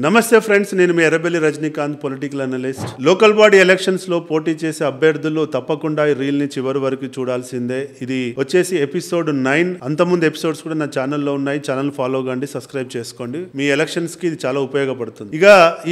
నమస్తే ఫ్రెండ్స్, నేను మీ Errabelli Rajinikanth, political analyst. Local body elections లో పోటీ చేసే అభ్యర్థులు తప్పకుండా ఈ రీల్ ని చివరి వరకు చూడాల్సిందే. ఇది వచ్చేసి ఎపిసోడ్ 9. అంతకుముందు ఎపిసోడ్స్ కూడా నా ఛానల్లో ఉన్నాయి. ఛానల్ ఫాలో కండి, సబ్స్క్రైబ్ చేసుకోండి. మీ ఎలక్షన్స్ కి ఇది చాలా ఉపయోగపడుతుంది. ఇక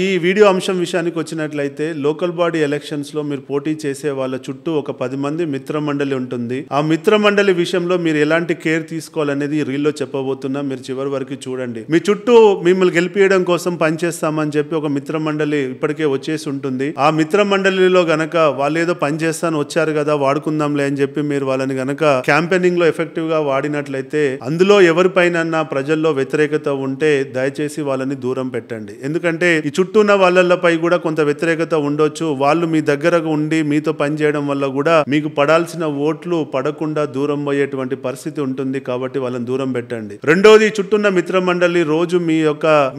ఈ వీడియో అంశం విషయానికి వచ్చినట్లయితే, లోకల్ బాడీ ఎలక్షన్స్ లో మీరు పోటీ చేసే వాళ్ళ చుట్టూ ఒక 10 మంది మిత్ర మండలి ఉంటుంది. ఆ మిత్ర మండలి విషయంలో మీరు ఎలాంటి కేర్ తీసుకోవాలనేది ఈ రీల్ లో చెప్పబోతున్నా. మీరు చివరి వరకు చూడండి. మీ చుట్టూ మిమ్మల్ని గెలిపియడం కోసం పనిచేస్తామని చెప్పి ఒక మిత్ర మండలి ఇప్పటికే వచ్చేసి ఉంటుంది. ఆ మిత్ర మండలిలో గనక వాళ్ళు ఏదో పని చేస్తాను వచ్చారు కదా, వాడుకుందాంలే అని చెప్పి మీరు వాళ్ళని గనక క్యాంపెయినింగ్ లో ఎఫెక్టివ్ గా వాడినట్లయితే, అందులో ఎవరిపైన ప్రజల్లో వ్యతిరేకత ఉంటే దయచేసి వాళ్ళని దూరం పెట్టండి. ఎందుకంటే ఈ చుట్టూ ఉన్న వాళ్ళపై కూడా కొంత వ్యతిరేకత ఉండొచ్చు. వాళ్ళు మీ దగ్గర ఉండి మీతో పని చేయడం వల్ల కూడా మీకు పడాల్సిన ఓట్లు పడకుండా దూరం అయ్యేటువంటి పరిస్థితి ఉంటుంది. కాబట్టి వాళ్ళని దూరం పెట్టండి. రెండోది, చుట్టూన్న మిత్ర మండలి రోజు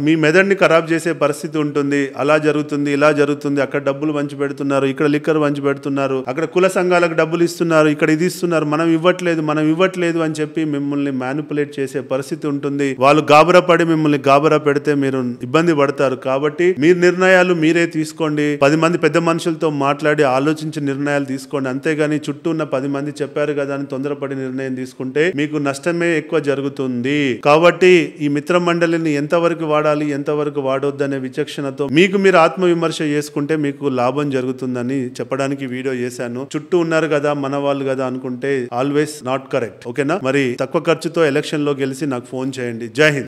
మీ మెదడుని ఖరాబ్ చేసే పరిస్థితి ఉంటుంది. అలా జరుగుతుంది, ఇలా జరుగుతుంది, అక్కడ డబ్బులు పంచి పెడుతున్నారు, ఇక్కడ లిక్కర్ పంచి పెడుతున్నారు, అక్కడ కుల సంఘాలకు డబ్బులు ఇస్తున్నారు, ఇక్కడ ఇది ఇస్తున్నారు, మనం ఇవ్వట్లేదు అని చెప్పి మిమ్మల్ని మ్యానిపులేట్ చేసే పరిస్థితి ఉంటుంది. వాళ్ళు గాబరా పడి మిమ్మల్ని గాబరా పెడితే మీరు ఇబ్బంది పడతారు. కాబట్టి మీరు నిర్ణయాలు మీరే తీసుకోండి. 10 మంది పెద్ద మనుషులతో మాట్లాడి ఆలోచించి నిర్ణయాలు తీసుకోండి. అంతేగాని చుట్టూ ఉన్న 10 మంది చెప్పారు కదా అని తొందరపడి నిర్ణయం తీసుకుంటే మీకు నష్టమే ఎక్కువ జరుగుతుంది. కాబట్టి ఈ మిత్ర మండలిని ఎంతవరకు వాడాలి, ఎంతవరకు వాడొద్దనే విచక్షణతో మీకు మీరు ఆత్మవిమర్శ చేసుకుంటే మీకు లాభం జరుగుతుందని చెప్పడానికి వీడియో చేశాను. చుట్టూ ఉన్నారు కదా, మన వాళ్ళు కదా అనుకుంటే ఆల్వేస్ నాట్ కరెక్ట్. ఓకేనా? మరి తక్కువ ఖర్చుతో ఎలక్షన్ లో గెలిచి నాకు ఫోన్ చేయండి. జై హింద్.